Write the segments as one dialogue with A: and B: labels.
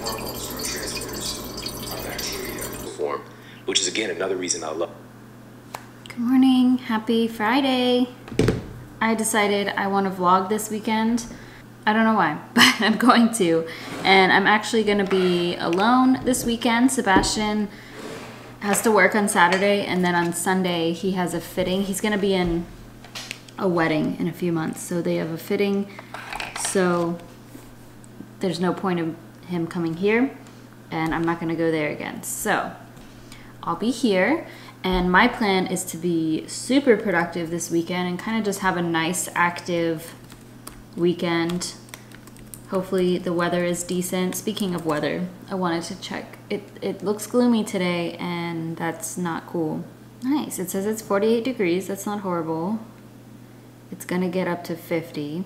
A: hormones or transmitters are actually formed, which is again another reason I love.
B: Good morning, happy Friday. I decided I want to vlog this weekend. I don't know why, but I'm going to. And I'm actually going to be alone this weekend. Sebastian has to work on Saturday, and then on Sunday he has a fitting. He's going to be in a wedding in a few months, so they have a fitting. So there's no point of him coming here, and I'm not going to go there again. So I'll be here. And my plan is to be super productive this weekend and kind of just have a nice active weekend. Hopefully the weather is decent. Speaking of weather, I wanted to check. It looks gloomy today, and that's not cool. Nice. It says it's 48 degrees. That's not horrible. It's gonna get up to 50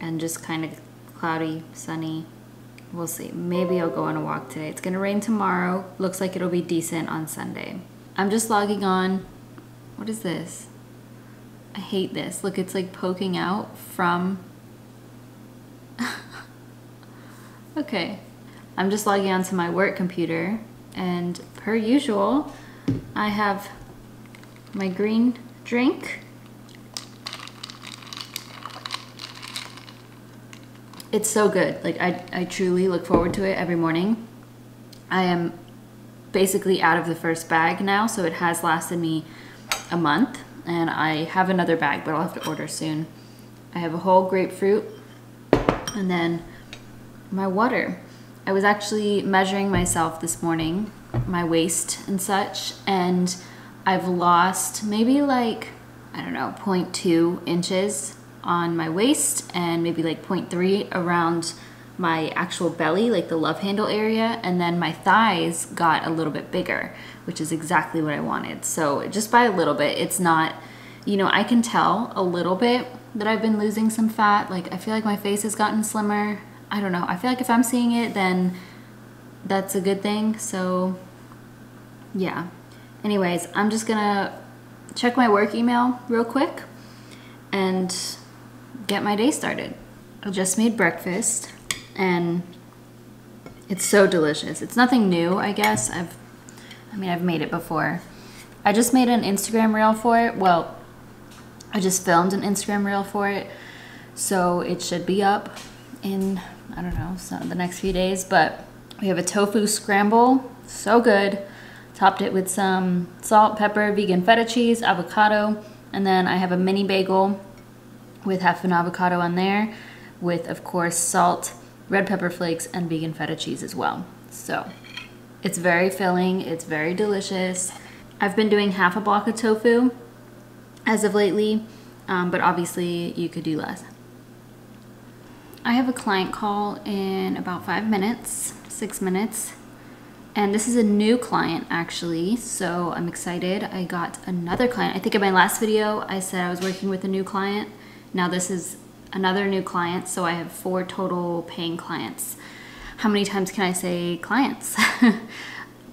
B: and just kind of cloudy, sunny. We'll see. Maybe I'll go on a walk today. It's gonna rain tomorrow. Looks like it'll be decent on Sunday. I'm just logging on. What is this? I hate this. Look, it's like poking out from... Okay. I'm just logging on to my work computer, and per usual, I have my green drink. It's so good. Like, I truly look forward to it every morning. I am basically out of the first bag now, so it has lasted me a month, and I have another bag, but I'll have to order soon. I have a whole grapefruit, and then my water. I was actually measuring myself this morning, my waist and such, and I've lost maybe like, I don't know, 0.2 inches on my waist, and maybe like 0.3 around my actual belly, like the love handle area, and then my thighs got a little bit bigger, which is exactly what I wanted. So just by a little bit, it's not, you know, I can tell a little bit that I've been losing some fat. Like, I feel like my face has gotten slimmer. I don't know. I feel like if I'm seeing it, then that's a good thing. So yeah. Anyways, I'm just gonna check my work email real quick and get my day started. I just made breakfast, and it's so delicious. It's nothing new, I guess. I've made it before. I just made an Instagram reel for it. Well, I just filmed an Instagram reel for it, so it should be up in, I don't know, the next few days. But we have a tofu scramble, so good. Topped it with some salt, pepper, vegan feta cheese, avocado, and then I have a mini bagel with half an avocado on there, with, of course, salt, red pepper flakes, and vegan feta cheese as well. So it's very filling, it's very delicious. I've been doing half a block of tofu as of lately, but obviously you could do less. I have a client call in about 5 minutes, 6 minutes, and this is a new client actually, so I'm excited. I got another client. I think in my last video I said I was working with a new client. Now this is another new client, so I have 4 total paying clients. How many times can I say clients?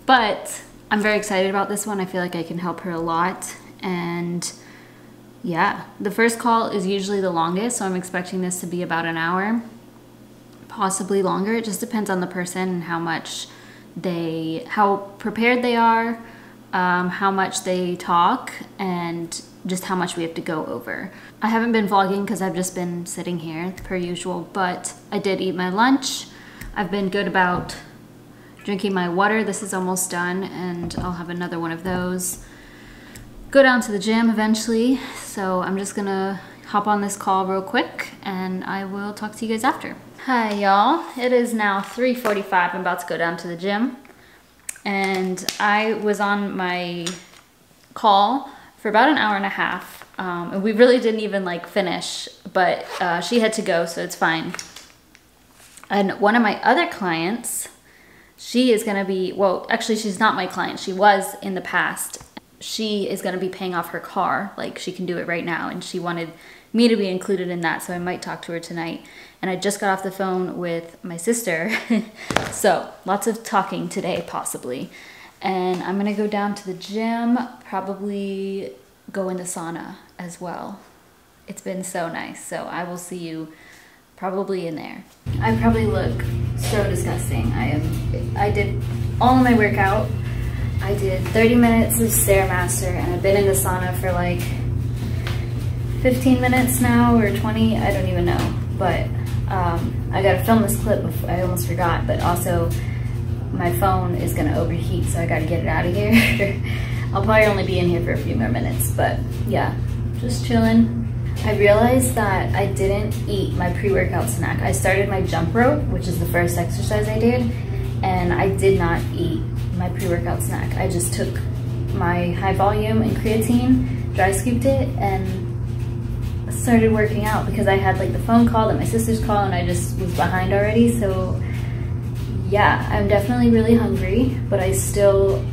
B: But I'm very excited about this one. I feel like I can help her a lot, and yeah, the first call is usually the longest, so I'm expecting this to be about an hour, possibly longer. It just depends on the person and how prepared they are, how much they talk, and just how much we have to go over. I haven't been vlogging because I've just been sitting here per usual, but I did eat my lunch. I've been good about drinking my water. This is almost done, and I'll have another one of those. Go down to the gym eventually, so I'm just gonna hop on this call real quick, and I will talk to you guys after. Hi y'all, it is now 3:45. I'm about to go down to the gym, and I was on my call for about an hour and a half, and we really didn't even like finish, but she had to go, so it's fine. And one of my other clients, she is gonna be, well, actually she's not my client, she was in the past. She is gonna be paying off her car, like she can do it right now, and she wanted me to be included in that, so I might talk to her tonight. And I just got off the phone with my sister, so lots of talking today, possibly. And I'm gonna go down to the gym, probably go in the sauna as well. It's been so nice, so I will see you probably in there. I probably look so disgusting. relaxing. I did all of my workout. I did 30 minutes of Stairmaster, and I've been in the sauna for like 15 minutes now, or 20, I don't even know. But I gotta film this clip before, I almost forgot, but also my phone is gonna overheat, so I gotta get it out of here. I'll probably only be in here for a few more minutes, but yeah, just chilling. I realized that I didn't eat my pre-workout snack. I started my jump rope, which is the first exercise I did, and I did not eat my pre-workout snack. I just took my high volume and creatine, dry scooped it, and started working out because I had like the phone call that my sisters called and I just was behind already. So yeah, I'm definitely really hungry, but I still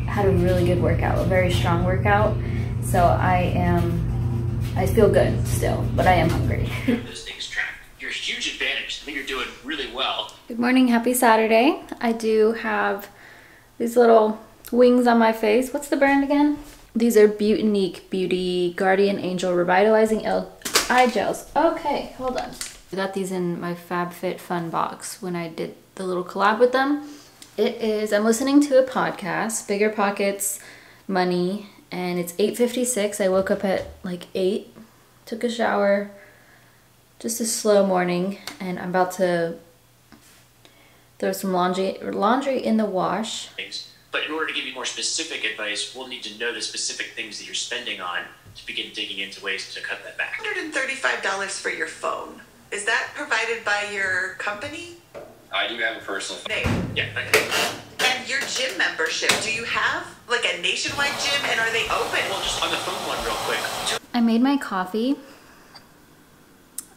B: had a really good workout, a very strong workout. So I feel good still, but I am hungry.
C: Those things track. You're a huge advantage. I think you're doing really well.
B: Good morning, happy Saturday. I do have these little wings on my face. What's the brand again? These are Beautinique Beauty Guardian Angel Revitalizing Eye Gels. Okay, hold on. I got these in my FabFitFun box when I did the little collab with them. I'm listening to a podcast, Bigger Pockets Money, and it's 8:56. I woke up at like 8, took a shower, just a slow morning, and I'm about to throw some laundry in the wash.
C: But in order to give you more specific advice, we'll need to know the specific things that you're spending on to begin digging into ways to cut that back.
D: $135 for your phone. Is that provided by your company?
A: I do have a personal phone.
D: Name.
C: Yeah, okay.
D: And your gym membership, do you have like a nationwide gym, and are they open?
C: Well, just on the phone one real quick.
B: I made my coffee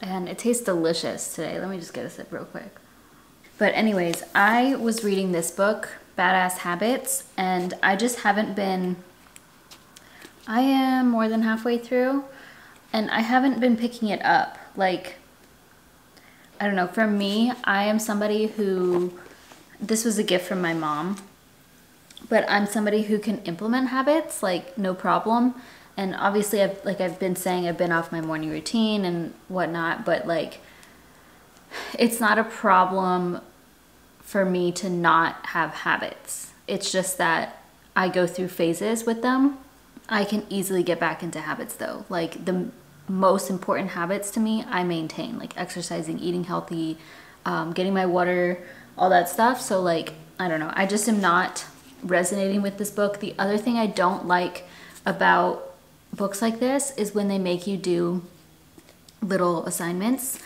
B: and it tastes delicious today. Let me just get a sip real quick. But anyways, I was reading this book, Badass Habits, and I just haven't been, I am more than halfway through, and I haven't been picking it up. Like, I don't know, for me, I am somebody who, this was a gift from my mom, but I'm somebody who can implement habits, like, no problem. And obviously, I've been saying, I've been off my morning routine and whatnot, but like, it's not a problem for me to not have habits. It's just that I go through phases with them. I can easily get back into habits though. Like the most important habits to me, I maintain, like exercising, eating healthy, getting my water, all that stuff. So like, I don't know, I just am not resonating with this book. The other thing I don't like about books like this is when they make you do little assignments.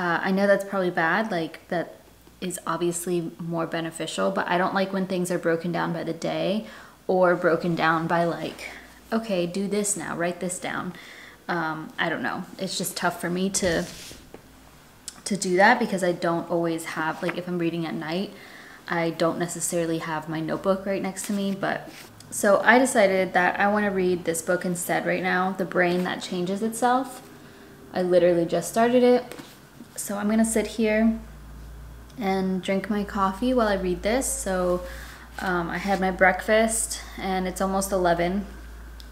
B: I know that's probably bad, like that is obviously more beneficial, but I don't like when things are broken down by the day or broken down by like, okay, do this now, write this down. I don't know. It's just tough for me to do that because I don't always have, like if I'm reading at night, I don't necessarily have my notebook right next to me. But so I decided that I want to read this book instead right now, The Brain That Changes Itself. I literally just started it. So I'm gonna sit here and drink my coffee while I read this. So I had my breakfast and it's almost 11,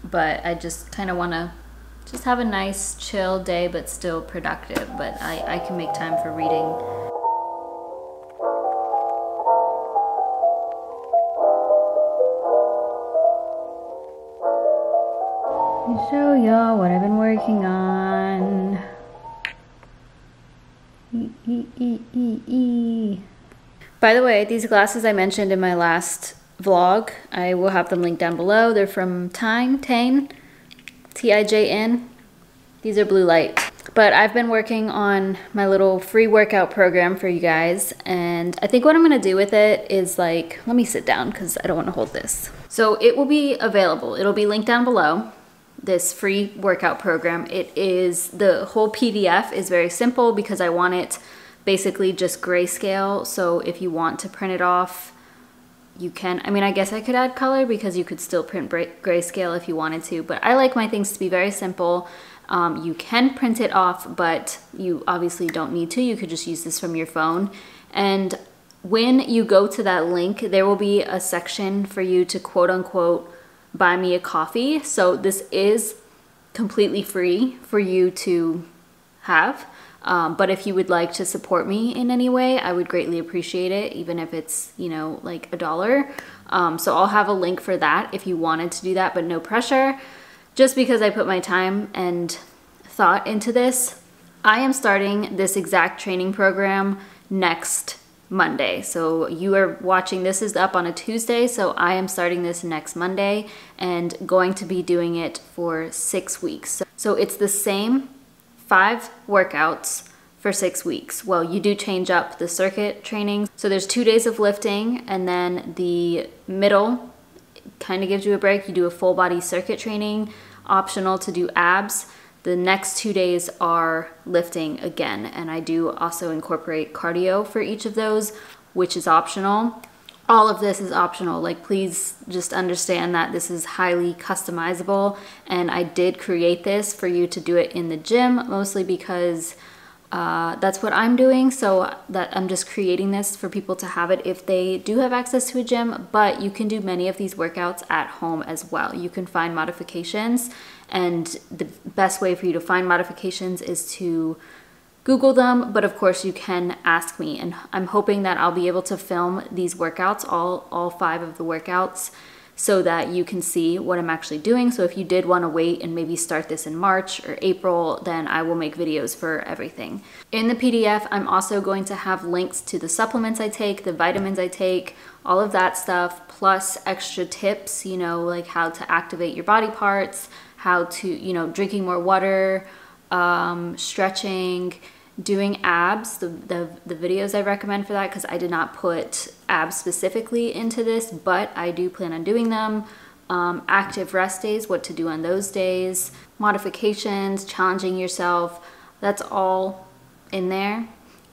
B: but I just kind of want to just have a nice chill day but still productive, but I can make time for reading. Let me show y'all what I've been working on. By the way, these glasses I mentioned in my last vlog, I will have them linked down below. They're from TIJN, T-I-J-N. These are blue light. But I've been working on my little free workout program for you guys, and I think what I'm gonna do with it is like, let me sit down because I don't want to hold this. So it will be available. It'll be linked down below. This free workout program. It is, the whole PDF is very simple because I want it basically just grayscale. So if you want to print it off, you can. I mean, I guess I could add color because you could still print grayscale if you wanted to, but I like my things to be very simple. You can print it off, but you obviously don't need to. You could just use this from your phone. And when you go to that link, there will be a section for you to quote unquote buy me a coffee. So this is completely free for you to have. But if you would like to support me in any way, I would greatly appreciate it, even if it's, you know, like $1. So I'll have a link for that if you wanted to do that, but no pressure. Just because I put my time and thought into this, I am starting this exact training program next Monday. So you are watching, this is up on a Tuesday, so I am starting this next Monday and going to be doing it for 6 weeks. So it's the same 5 workouts for 6 weeks. Well, you do change up the circuit training. So there's 2 days of lifting, and then the middle kind of gives you a break. You do a full body circuit training, optional to do abs. The next 2 days are lifting again, and I do also incorporate cardio for each of those, which is optional. All of this is optional. Like, please just understand that this is highly customizable, and I did create this for you to do it in the gym, mostly because that's what I'm doing. So that I'm just creating this for people to have it if they do have access to a gym, but you can do many of these workouts at home as well. You can find modifications, and the best way for you to find modifications is to Google them, but of course you can ask me, and I'm hoping that I'll be able to film these workouts, all 5 of the workouts, so that you can see what I'm actually doing. So if you did want to wait and maybe start this in March or April, then I will make videos for everything. In the PDF, I'm also going to have links to the supplements I take, the vitamins I take, all of that stuff, plus extra tips, you know, like how to activate your body parts, how to, you know, drinking more water, stretching, doing abs, the videos I recommend for that, because I did not put abs specifically into this, but I do plan on doing them. Active rest days, what to do on those days, modifications, challenging yourself, that's all in there.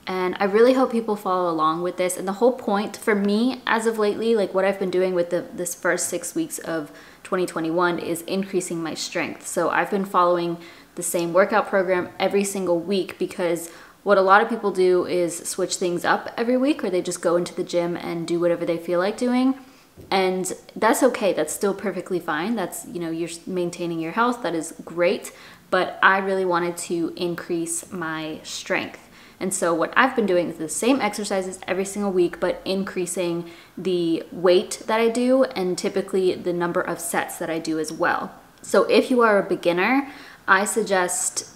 B: And I really hope people follow along with this. And the whole point for me as of lately, like what I've been doing with this first 6 weeks of 2021 is increasing my strength. So I've been following the same workout program every single week, because what a lot of people do is switch things up every week, or they just go into the gym and do whatever they feel like doing. And that's okay. That's still perfectly fine. That's, you know, you're maintaining your health. That is great. But I really wanted to increase my strength. And so what I've been doing is the same exercises every single week, but increasing the weight that I do and typically the number of sets that I do as well. So if you are a beginner, I suggest,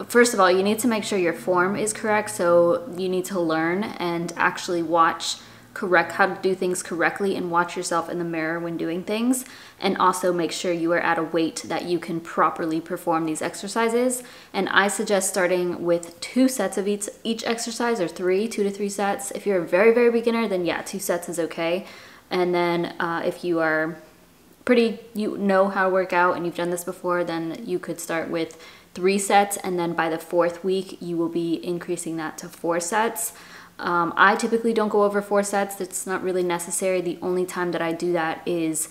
B: first of all, you need to make sure your form is correct. So you need to learn and actually watch how to do things correctly and watch yourself in the mirror when doing things, and also make sure you are at a weight that you can properly perform these exercises. And I suggest starting with 2 sets of each exercise, or 2 to 3 sets. If you're a very, very beginner, then yeah, 2 sets is okay. And then if you are you know how to work out and you've done this before, then you could start with 3 sets, and then by the 4th week you will be increasing that to 4 sets. I typically don't go over 4 sets. It's not really necessary. The only time that I do that is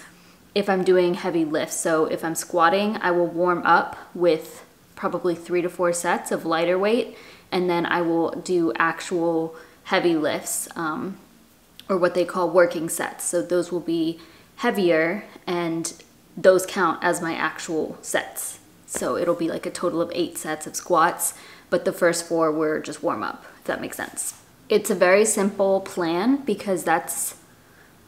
B: if I'm doing heavy lifts. So if I'm squatting, I will warm up with probably 3 to 4 sets of lighter weight, and then I will do actual heavy lifts, or what they call working sets. So those will be heavier, and those count as my actual sets. So it'll be like a total of 8 sets of squats, but the first 4 were just warm up, if that makes sense. It's a very simple plan because that's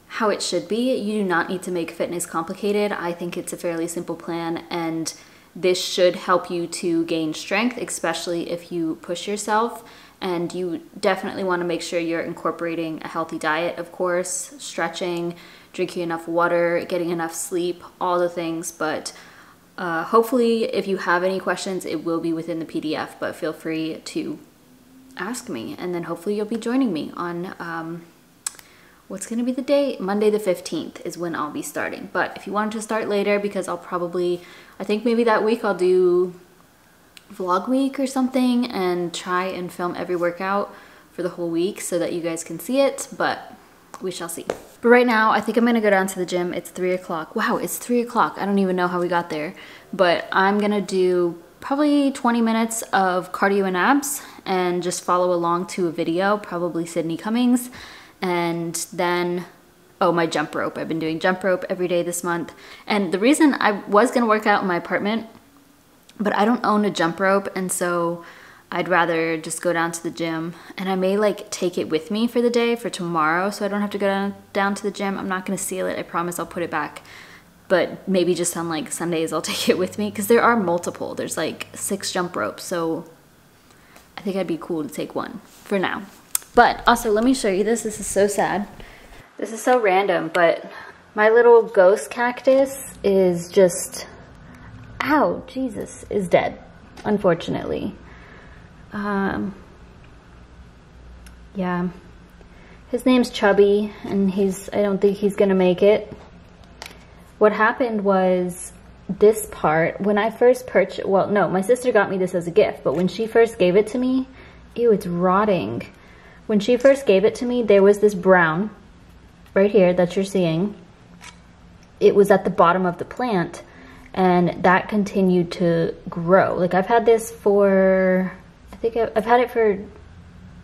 B: how it should be. You do not need to make fitness complicated. I think it's a fairly simple plan, and this should help you to gain strength, especially if you push yourself. And you definitely want to make sure you're incorporating a healthy diet, of course, stretching, drinking enough water, getting enough sleep, all the things. But hopefully if you have any questions, it will be within the PDF, but feel free to ask me, and then hopefully you'll be joining me on what's going to be the date? Monday the 15th is when I'll be starting. But if you wanted to start later, because I think maybe that week I'll do vlog week or something and try and film every workout for the whole week so that you guys can see it, but we shall see. But right now I think I'm gonna go down to the gym. It's 3 o'clock. Wow, it's 3 o'clock. I don't even know how we got there, but I'm gonna do probably 20 minutes of cardio and abs and just follow along to a video, probably Sydney Cummings. And then, oh, my jump rope. I've been doing jump rope every day this month. And the reason I was gonna work out in my apartment, but I don't own a jump rope, and so I'd rather just go down to the gym, and I may like take it with me for the day for tomorrow so I don't have to go down to the gym. I'm not gonna seal it, I promise I'll put it back. But maybe just on like Sundays I'll take it with me, because there are multiple. There's like 6 jump ropes, so I think I'd be cool to take one for now. But also, let me show you this. This is so sad. This is so random, but my little ghost cactus is just, ow, Jesus, is dead, unfortunately. Yeah, his name's Chubby, and I don't think he's gonna make it. What happened was this part, when I first purchased, well, no, my sister got me this as a gift, but when she first gave it to me, ew, it's rotting. When she first gave it to me, there was this brown right here that you're seeing. It was at the bottom of the plant, and that continued to grow. Like, I've had this for, I think I've had it for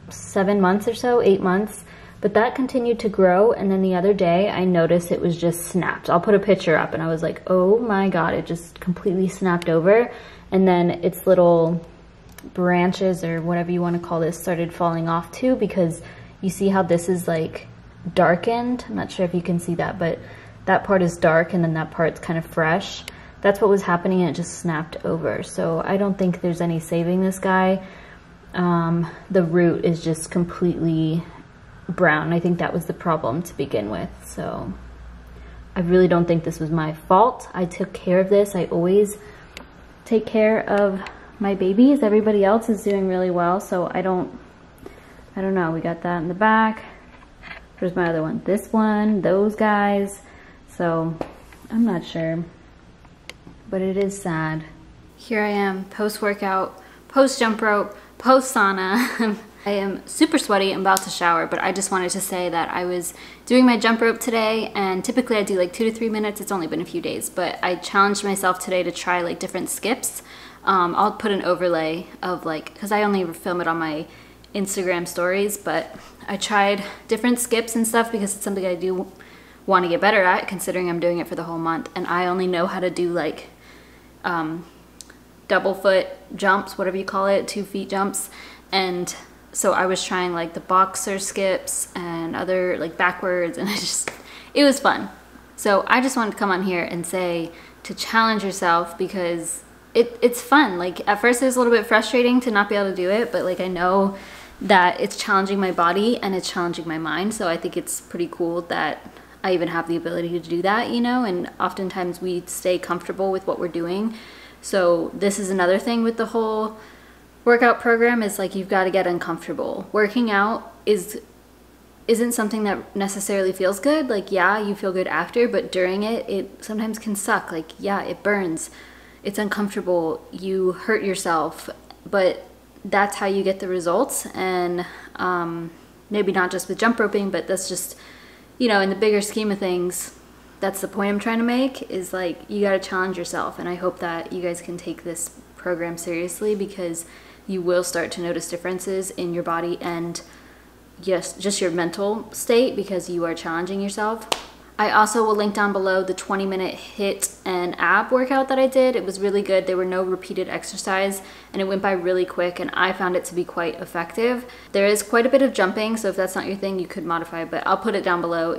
B: 7 months or so, 8 months, but that continued to grow. And then the other day I noticed it was just snapped. I'll put a picture up, and I was like, oh my God, it just completely snapped over. And then its little branches, or whatever you want to call this, started falling off too, because you see how this is like darkened. I'm not sure if you can see that, but that part is dark and then that part's kind of fresh. That's what was happening, and it just snapped over. So I don't think there's any saving this guy. The root is just completely brown. I think that was the problem to begin with. So I really don't think this was my fault. I took care of this. I always take care of my babies. Everybody else is doing really well, so I don't know. We got that in the back. There's my other one. This one, those guys. So I'm not sure, but it is sad. Here I am, post-workout, post-jump rope, post-sauna. I am super sweaty. I'm about to shower, but I just wanted to say that I was doing my jump rope today, and typically I do like 2 to 3 minutes. It's only been a few days, but I challenged myself today to try like different skips. I'll put an overlay of like, because I only film it on my Instagram stories, but I tried different skips and stuff because it's something I do want to get better at, considering I'm doing it for the whole month, and I only know how to do like double foot jumps, whatever you call it, 2 feet jumps. And so I was trying like the boxer skips and other like backwards, and it was fun. So I just wanted to come on here and say to challenge yourself, because it's fun. Like at first it was a little bit frustrating to not be able to do it, but like I know that it's challenging my body and it's challenging my mind. So I think it's pretty cool that I even have the ability to do that, you know, and oftentimes we stay comfortable with what we're doing. So this is another thing with the whole workout program, is like you've got to get uncomfortable. Working out isn't something that necessarily feels good. Like, yeah, you feel good after, but during it sometimes can suck. Like, yeah, it burns, it's uncomfortable, you hurt yourself, but that's how you get the results. And maybe not just with jump roping, but that's just, you know, in the bigger scheme of things, that's the point I'm trying to make, is like you got to challenge yourself. And I hope that you guys can take this program seriously, because you will start to notice differences in your body and just your mental state, because you are challenging yourself. I also will link down below the 20-minute HIIT and ab workout that I did. It was really good. There were no repeated exercise, and it went by really quick, and I found it to be quite effective. There is quite a bit of jumping, so if that's not your thing, you could modify, but I'll put it down below.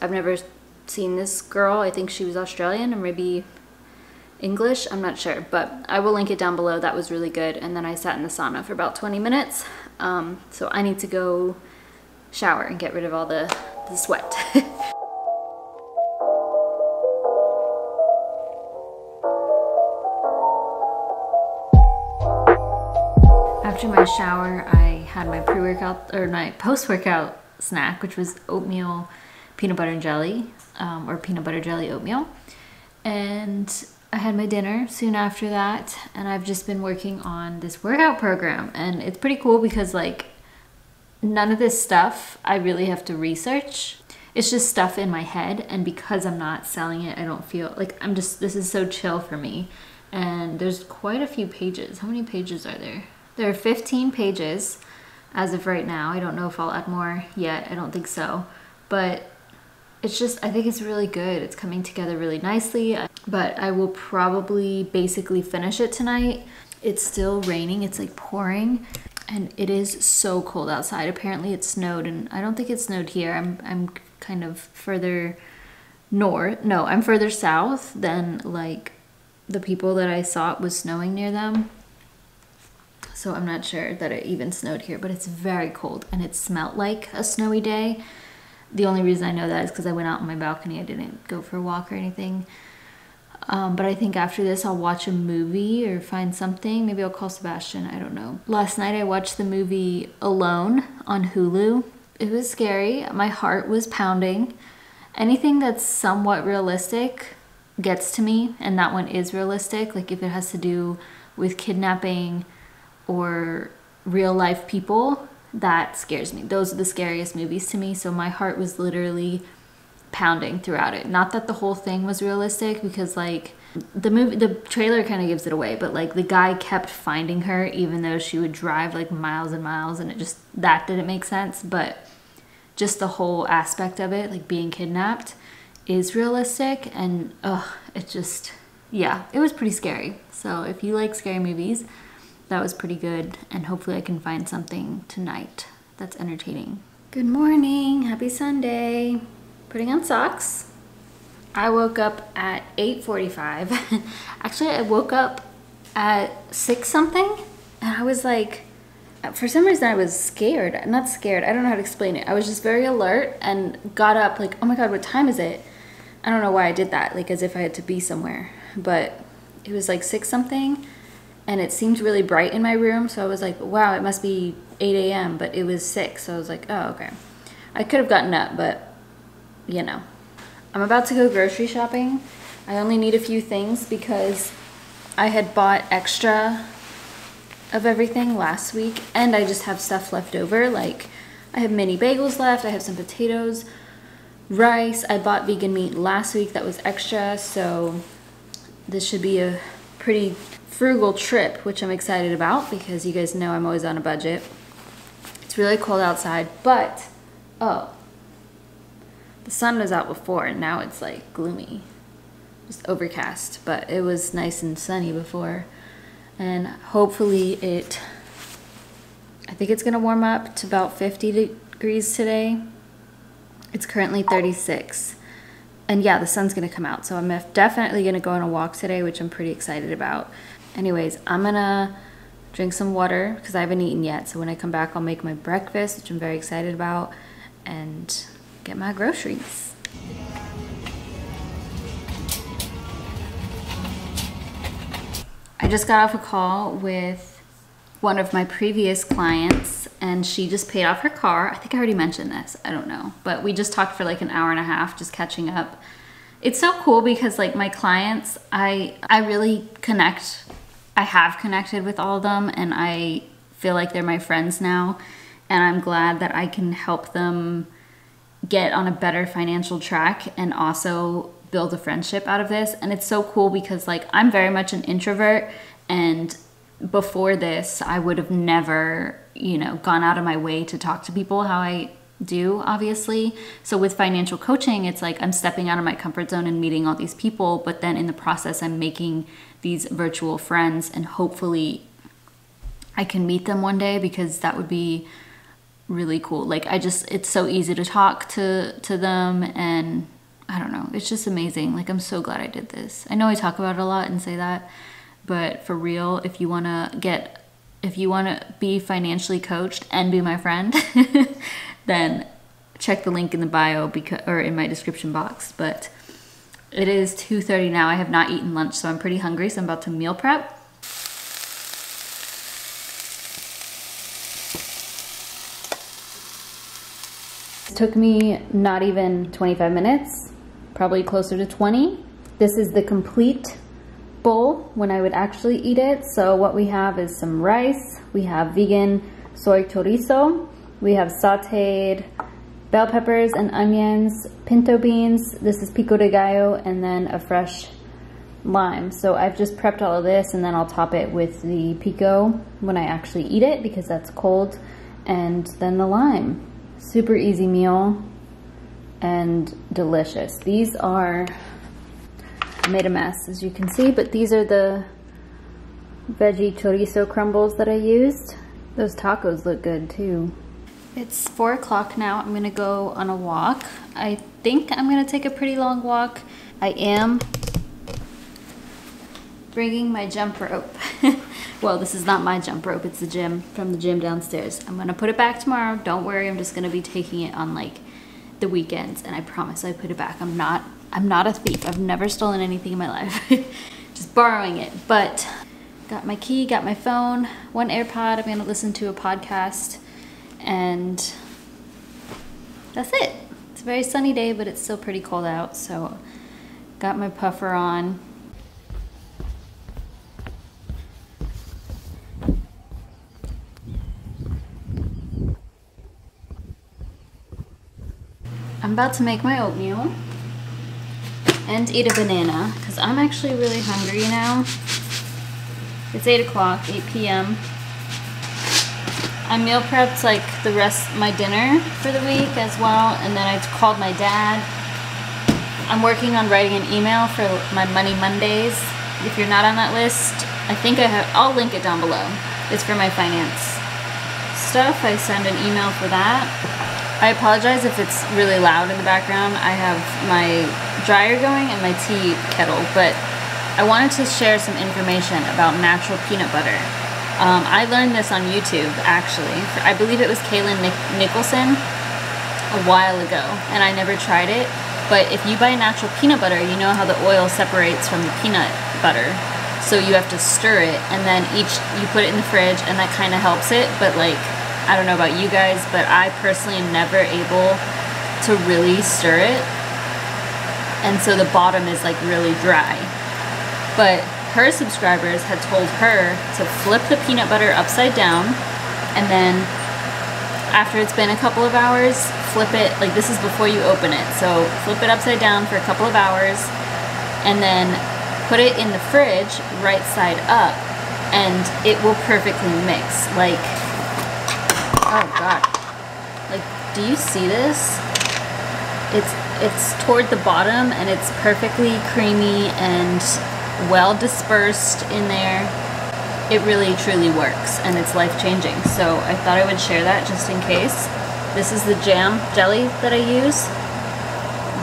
B: I've never seen this girl. I think she was Australian or maybe English, I'm not sure, but I will link it down below. That was really good. And then I sat in the sauna for about 20 minutes. So I need to go shower and get rid of all the sweat. After my shower, I had my pre-workout, or my post-workout snack, which was oatmeal peanut butter and jelly, or peanut butter jelly oatmeal. And I had my dinner soon after that, and I've just been working on this workout program, and it's pretty cool because like none of this stuff I really have to research. It's just stuff in my head, and because I'm not selling it, I don't feel like this is so chill for me. And there's quite a few pages. How many pages are there? There are 15 pages as of right now. I don't know if I'll add more yet. I don't think so, but it's just, I think it's really good. It's coming together really nicely, but I will probably basically finish it tonight. it's still raining. It's like pouring, and it is so cold outside. Apparently it snowed, and I don't think it snowed here. I'm kind of further north. No, I'm further south than like the people that I saw it was snowing near them. So I'm not sure that it even snowed here, but it's very cold and it smelled like a snowy day. The only reason I know that is because I went out on my balcony. I didn't go for a walk or anything. But I think after this I'll watch a movie or find something. Maybe I'll call Sebastian, I don't know. Last night I watched the movie Alone on Hulu. It was scary. My heart was pounding. Anything that's somewhat realistic gets to me, and that one is realistic. Like if it has to do with kidnapping or real life people, that scares me. Those are the scariest movies to me. So my heart was literally pounding throughout it. Not that the whole thing was realistic, because like the trailer kind of gives it away, but like the guy kept finding her even though she would drive like miles and miles, and it just, that didn't make sense. But just the whole aspect of it, like being kidnapped, is realistic, and it just, yeah, it was pretty scary. So if you like scary movies, that was pretty good, and hopefully I can find something tonight that's entertaining. Good morning, happy Sunday. Putting on socks. I woke up at 8:45. Actually, I woke up at 6 something, and I was like, for some reason I was scared. Not scared, I don't know how to explain it. I was just very alert and got up like, oh my god, what time is it? I don't know why I did that, like as if I had to be somewhere. But it was like 6 something, and it seemed really bright in my room, so I was like, wow, it must be 8 a.m., but it was 6, so I was like, oh, okay. I could have gotten up, but you know. I'm about to go grocery shopping. I only need a few things because I had bought extra of everything last week, and I just have stuff left over. Like I have mini bagels left, I have some potatoes, rice. I bought vegan meat last week that was extra, so this should be a pretty frugal trip, which I'm excited about because you guys know I'm always on a budget. It's really cold outside, but oh, the sun was out before and now it's like gloomy, just overcast, but it was nice and sunny before, and hopefully I think it's gonna warm up to about 50 degrees today. It's currently 36, and yeah, the sun's gonna come out, so I'm definitely gonna go on a walk today, which I'm pretty excited about. Anyways, I'm gonna drink some water because I haven't eaten yet, so when I come back I'll make my breakfast, which I'm very excited about, and get my groceries. I just got off a call with one of my previous clients, and she just paid off her car. I think I already mentioned this, I don't know, but we just talked for like an hour and a half just catching up. It's so cool because like my clients, I really connect. I have connected with all of them, and I feel like they're my friends now, and I'm glad that I can help them get on a better financial track and also build a friendship out of this. And it's so cool because like I'm very much an introvert, and before this I would have never, you know, gone out of my way to talk to people how I do, obviously. So with financial coaching, it's like I'm stepping out of my comfort zone and meeting all these people, but then in the process I'm making these virtual friends, and hopefully I can meet them one day, because that would be really cool. Like it's so easy to talk to them, and I don't know, it's just amazing. Like I'm so glad I did this. I know I talk about it a lot and say that, but for real, if you want to be financially coached and be my friend, then check the link in the bio or in my description box. But it is 2:30 now. I have not eaten lunch, so I'm pretty hungry, so I'm about to meal prep. It took me not even 25 minutes, probably closer to 20. This is the complete bowl when I would actually eat it. So what we have is some rice, we have vegan soy chorizo, we have sauteed bell peppers and onions, pinto beans, this is pico de gallo, and then a fresh lime. So I've just prepped all of this, and then I'll top it with the pico when I actually eat it because that's cold, and then the lime. Super easy meal and delicious. These are, I made a mess as you can see, but these are the veggie chorizo crumbles that I used. Those tacos look good too. It's 4 o'clock now. I'm gonna go on a walk. I think I'm gonna take a pretty long walk. I am bringing my jump rope. Well, this is not my jump rope, it's the gym, from the gym downstairs. I'm gonna put it back tomorrow. Don't worry, I'm just gonna be taking it on like the weekends, and I promise I put it back. I'm not a thief. I've never stolen anything in my life. Just borrowing it. But got my key, got my phone, one AirPod. I'm gonna listen to a podcast, and that's it. It's a very sunny day, but it's still pretty cold out, so got my puffer on. I'm about to make my oatmeal and eat a banana because I'm actually really hungry now. It's 8 o'clock, 8 p.m. I meal prepped like my dinner for the week as well, and then I called my dad. I'm working on writing an email for my Money Mondays. If you're not on that list, I think I'll link it down below. It's for my finance stuff. I send an email for that. I apologize if it's really loud in the background. I have my dryer going and my tea kettle, but I wanted to share some information about natural peanut butter. I learned this on YouTube, actually. I believe it was Kaylin Nicholson a while ago, and I never tried it. But if you buy natural peanut butter, you know how the oil separates from the peanut butter. So you have to stir it, and then you put it in the fridge, and that kind of helps it. But like, I don't know about you guys, but I personally am never able to really stir it. And so the bottom is like really dry. But her subscribers had told her to flip the peanut butter upside down, and then after it's been a couple of hours, flip it, like this is before you open it. So flip it upside down for a couple of hours, and then put it in the fridge right side up, and it will perfectly mix. Like, oh god, like, do you see this? It's toward the bottom, and it's perfectly creamy and well dispersed in there. It really truly works, and it's life-changing. So I thought I would share that just in case. This is the jelly that I use.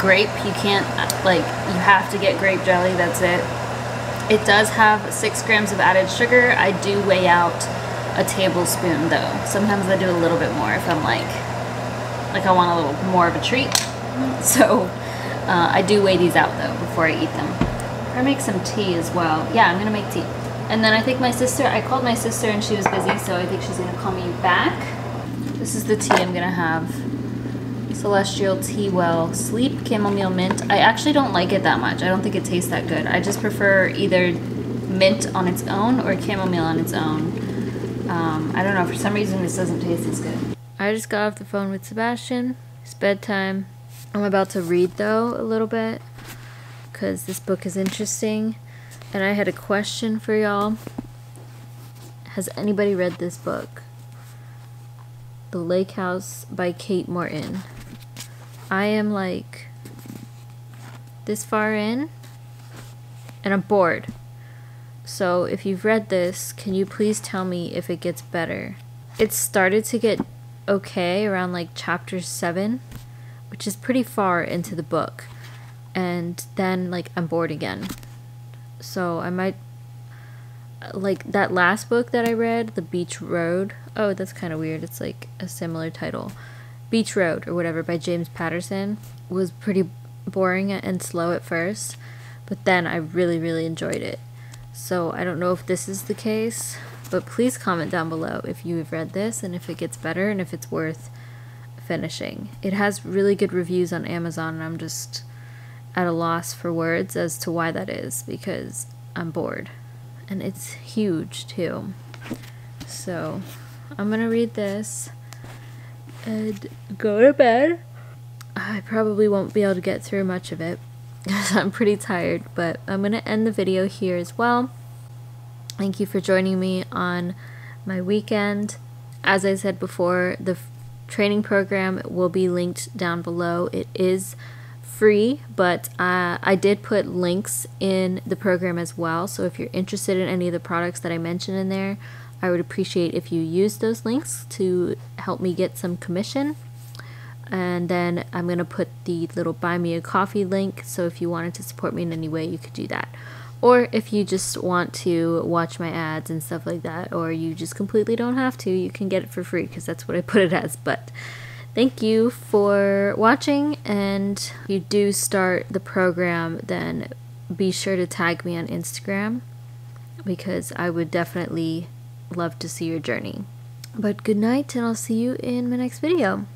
B: Grape, you can't, like, you have to get grape jelly, that's it. It does have 6 grams of added sugar. I do weigh out a tablespoon though. Sometimes I do a little bit more if I'm like I want a little more of a treat. So I do weigh these out though before I eat them. I make some tea as well. Yeah, I'm gonna make tea. And then I think I called my sister and she was busy, so I think she's gonna call me back. This is the tea I'm gonna have. Celestial Tea Well Sleep Chamomile Mint. I actually don't like it that much. I don't think it tastes that good. I just prefer either mint on its own or chamomile on its own. I don't know, for some reason this doesn't taste as good. I just got off the phone with Sebastian. It's bedtime. I'm about to read though a little bit because this book is interesting, and I had a question for y'all. Has anybody read this book? The Lake House by Kate Morton. I am like this far in and I'm bored. So if you've read this, can you please tell me if it gets better? It started to get okay around like chapter 7, which is pretty far into the book. And then like I'm bored again. So I might, like that last book that I read, The Beach Road. Oh, that's kind of weird. It's like a similar title. Beach Road or whatever by James Patterson was pretty boring and slow at first, but then I really, really enjoyed it. So I don't know if this is the case, but please comment down below if you have read this and if it gets better and if it's worth finishing. It has really good reviews on Amazon, and I'm just at a loss for words as to why that is, because I'm bored. And it's huge too. So I'm gonna read this and go to bed. I probably won't be able to get through much of it because I'm pretty tired, but I'm gonna end the video here as well. Thank you for joining me on my weekend. As I said before, the training program will be linked down below. It is free, but I did put links in the program as well. So if you're interested in any of the products that I mentioned in there, I would appreciate if you use those links to help me get some commission. And then I'm going to put the little buy me a coffee link, so if you wanted to support me in any way, you could do that. Or if you just want to watch my ads and stuff like that, or you just completely don't have to, you can get it for free, because that's what I put it as. But thank you for watching, and if you do start the program, then be sure to tag me on Instagram, because I would definitely love to see your journey. But good night, and I'll see you in my next video.